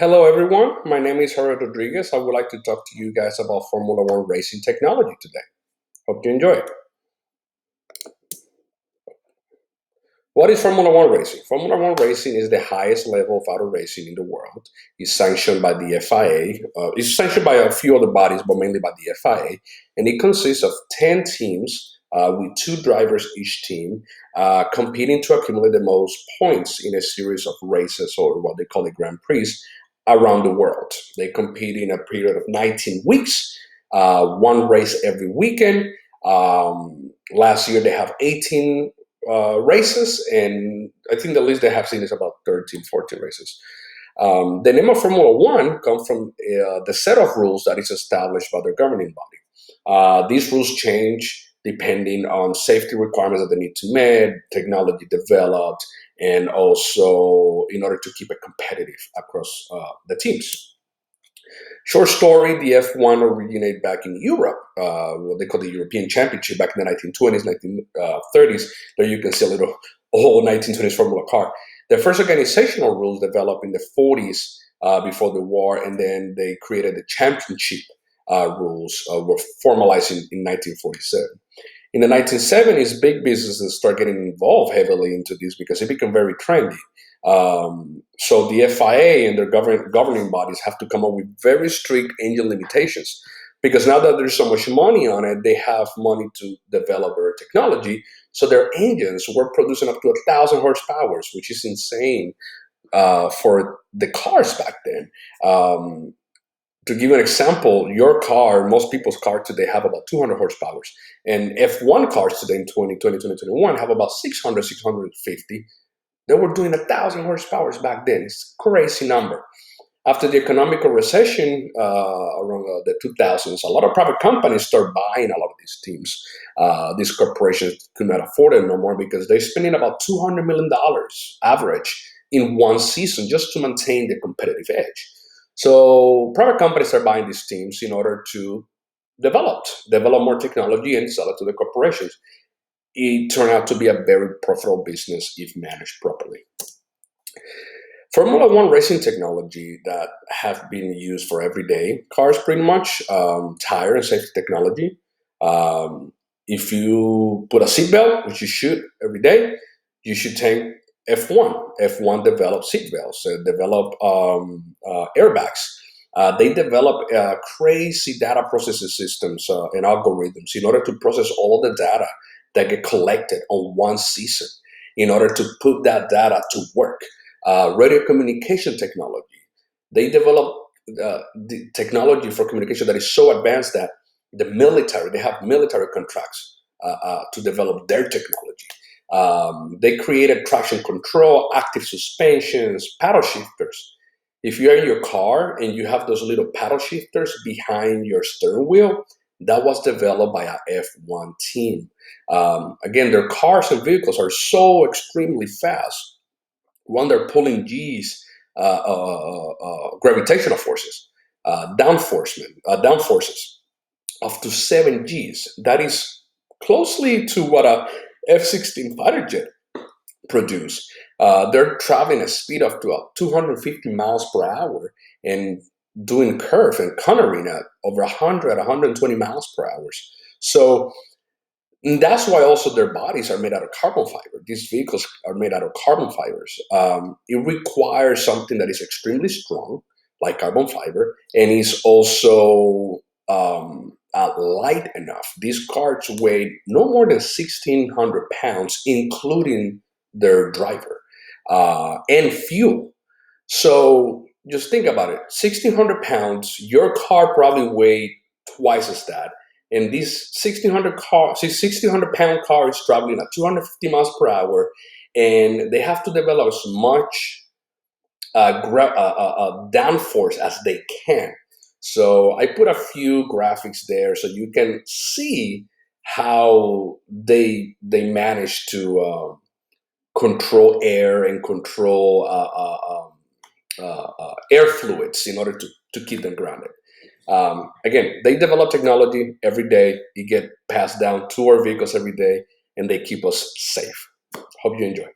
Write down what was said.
Hello, everyone. My name is Jorge Rodriguez. I would like to talk to you guys about Formula One racing technology today. Hope you enjoy it. What is Formula One racing? Formula One racing is the highest level of auto racing in the world. It's sanctioned by the FIA. It's sanctioned by a few other bodies, but mainly by the FIA. And it consists of 10 teams with two drivers each team competing to accumulate the most points in a series of races, or what they call the Grand Prix, around the world. They compete in a period of 19 weeks, one race every weekend. Last year, they have 18 races, and I think the least they have seen is about 13, 14 races. The name of Formula One comes from the set of rules that is established by their governing body. These rules change depending on safety requirements that they need to meet, technology developed, and also in order to keep it competitive across the teams. Short story, the F1 originated back in Europe, what they call the European Championship back in the 1920s, 1930s. There you can see a little old 1920s Formula car. The first organizational rules developed in the 40s before the war, and then they created the championship rules, were formalized in 1947. In the 1970s, big businesses started getting involved heavily into this because it became very trendy. So the FIA and their governing bodies have to come up with very strict engine limitations because now that there's so much money on it, they have money to develop their technology. So their engines were producing up to 1,000 horsepower, which is insane for the cars back then. To give you an example, your car, most people's cars today have about 200 horsepower. And F1 cars today in 2020, 2021 have about 600, 650. They were doing 1,000 horsepower back then. It's a crazy number. After the economic recession around the 2000s, a lot of private companies start buying a lot of these teams. These corporations could not afford it no more because they're spending about $200 million average in one season just to maintain the competitive edge. So private companies are buying these teams in order to develop more technology and sell it to the corporations. It turned out to be a very profitable business if managed properly. Formula One racing technology that have been used for everyday cars, pretty much tire and safety technology. If you put a seatbelt, which you should every day, you should take F1. F1 develop seatbelts, develop airbags. They develop crazy data processing systems and algorithms in order to process all the data that get collected on one season in order to put that data to work. Radio communication technology. They develop the technology for communication that is so advanced that they have military contracts to develop their technology. They created traction control, active suspensions, paddle shifters. If you're in your car and you have those little paddle shifters behind your steering wheel, that was developed by a F1 team. Again, their cars and vehicles are so extremely fast. One, they're pulling G's, gravitational forces, down forces, up to 7 G's. That is closely to what a F-16 fighter jet produce. They're traveling a speed of to 250 miles per hour and doing curve and cornering at over 100, 120 miles per hour. So that's why also their bodies are made out of carbon fiber. These vehicles are made out of carbon fibers. It requires something that is extremely strong, like carbon fiber, and is also light enough. These cars weigh no more than 1,600 pounds, including their driver and fuel. So just think about it: 1,600 pounds. Your car probably weighed twice as that, and this 1,600 pound car is traveling at 250 miles per hour, and they have to develop as much downforce as they can. So I put a few graphics there so you can see how they manage to control air and control air fluids in order to keep them grounded. Again, they develop technology every day. It get passed down to our vehicles every day, and they keep us safe. Hope you enjoy.